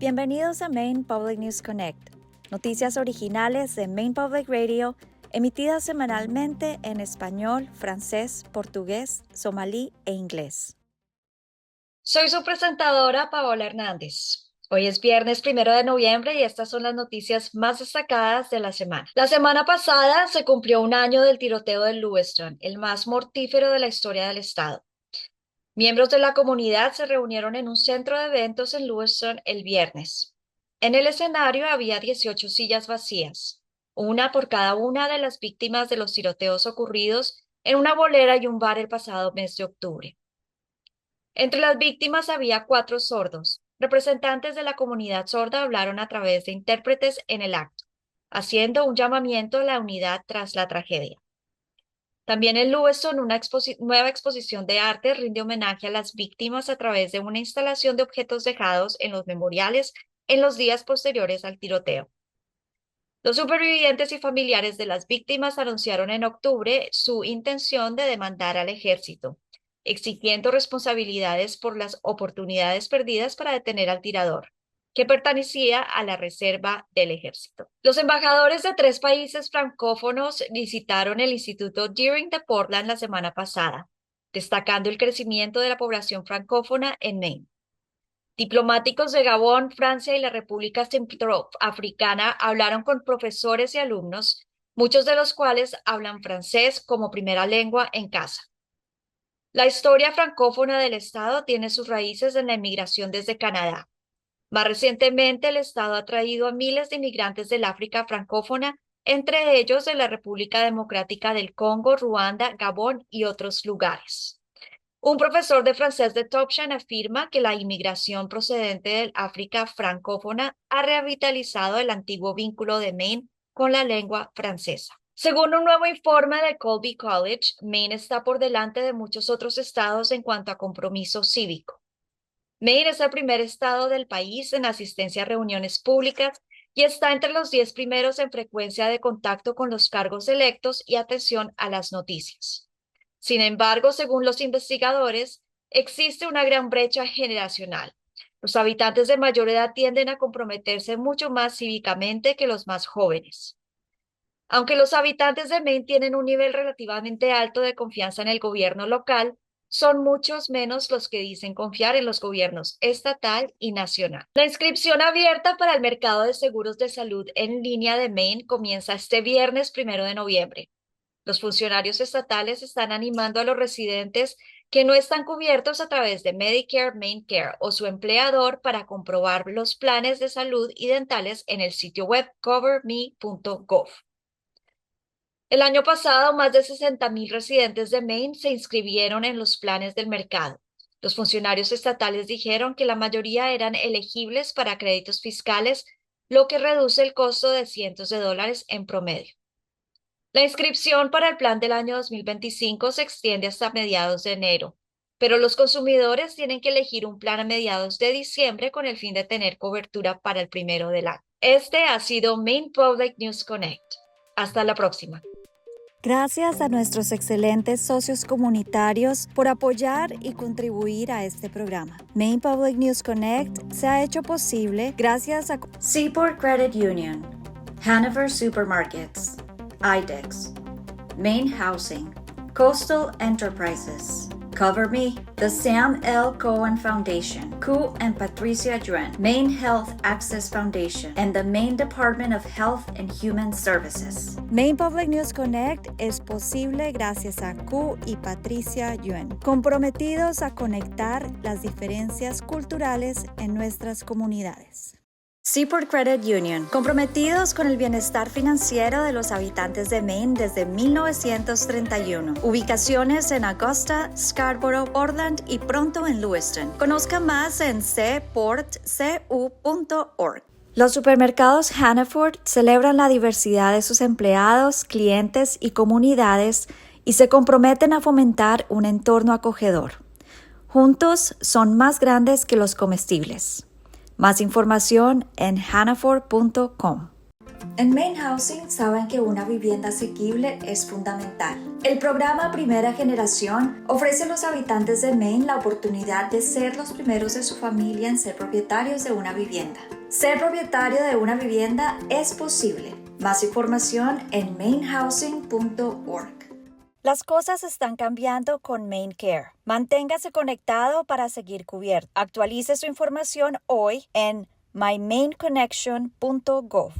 Bienvenidos a Maine Public News Connect, noticias originales de Maine Public Radio, emitidas semanalmente en español, francés, portugués, somalí e inglés. Soy su presentadora, Paola Hernández. Hoy es viernes 1 de noviembre y estas son las noticias más destacadas de la semana. La semana pasada se cumplió un año del tiroteo de Lewiston, el más mortífero de la historia del estado. Miembros de la comunidad se reunieron en un centro de eventos en Lewiston el viernes. En el escenario había 18 sillas vacías, una por cada una de las víctimas de los tiroteos ocurridos en una bolera y un bar el pasado mes de octubre. Entre las víctimas había 4 sordos. Representantes de la comunidad sorda hablaron a través de intérpretes en el acto, haciendo un llamamiento a la unidad tras la tragedia. También en Lewiston, una nueva exposición de arte rinde homenaje a las víctimas a través de una instalación de objetos dejados en los memoriales en los días posteriores al tiroteo. Los supervivientes y familiares de las víctimas anunciaron en octubre su intención de demandar al ejército, exigiendo responsabilidades por las oportunidades perdidas para detener al tirador, que pertenecía a la reserva del ejército. Los embajadores de 3 países francófonos visitaron el Instituto Deering de Portland la semana pasada, destacando el crecimiento de la población francófona en Maine. Diplomáticos de Gabón, Francia y la República Centroafricana hablaron con profesores y alumnos, muchos de los cuales hablan francés como primera lengua en casa. La historia francófona del estado tiene sus raíces en la inmigración desde Canadá. Más recientemente, el estado ha traído a miles de inmigrantes del África francófona, entre ellos de la República Democrática del Congo, Ruanda, Gabón y otros lugares. Un profesor de francés de Topsham afirma que la inmigración procedente del África francófona ha revitalizado el antiguo vínculo de Maine con la lengua francesa. Según un nuevo informe de Colby College, Maine está por delante de muchos otros estados en cuanto a compromiso cívico. Maine es el primer estado del país en asistencia a reuniones públicas y está entre los 10 primeros en frecuencia de contacto con los cargos electos y atención a las noticias. Sin embargo, según los investigadores, existe una gran brecha generacional. Los habitantes de mayor edad tienden a comprometerse mucho más cívicamente que los más jóvenes. Aunque los habitantes de Maine tienen un nivel relativamente alto de confianza en el gobierno local, son muchos menos los que dicen confiar en los gobiernos estatal y nacional. La inscripción abierta para el mercado de seguros de salud en línea de Maine comienza este viernes 1 de noviembre. Los funcionarios estatales están animando a los residentes que no están cubiertos a través de Medicare, MaineCare o su empleador para comprobar los planes de salud y dentales en el sitio web coverme.gov. El año pasado, más de 60,000 residentes de Maine se inscribieron en los planes del mercado. Los funcionarios estatales dijeron que la mayoría eran elegibles para créditos fiscales, lo que reduce el costo de cientos de dólares en promedio. La inscripción para el plan del año 2025 se extiende hasta mediados de enero, pero los consumidores tienen que elegir un plan a mediados de diciembre con el fin de tener cobertura para el primero del año. Este ha sido Maine Public News Connect. Hasta la próxima. Gracias a nuestros excelentes socios comunitarios por apoyar y contribuir a este programa. Maine Public News Connect se ha hecho posible gracias a Seaport Credit Union, Hanover Supermarkets, IDEX, Maine Housing, Coastal Enterprises, Cover Me, the Sam L. Cohen Foundation, Ku and Patricia Yuen, Maine Health Access Foundation, and the Maine Department of Health and Human Services. Maine Public News Connect es posible gracias a Ku y Patricia Yuen, comprometidos a conectar las diferencias culturales en nuestras comunidades. Seaport Credit Union, comprometidos con el bienestar financiero de los habitantes de Maine desde 1931. Ubicaciones en Augusta, Scarborough, Portland y pronto en Lewiston. Conozca más en cportcu.org. Los supermercados Hannaford celebran la diversidad de sus empleados, clientes y comunidades y se comprometen a fomentar un entorno acogedor. Juntos son más grandes que los comestibles. Más información en hannaford.com. En Maine Housing saben que una vivienda asequible es fundamental. El programa Primera Generación ofrece a los habitantes de Maine la oportunidad de ser los primeros de su familia en ser propietarios de una vivienda. Ser propietario de una vivienda es posible. Más información en mainehousing.org. Las cosas están cambiando con MaineCare. Manténgase conectado para seguir cubierto. Actualice su información hoy en mymainconnection.gov.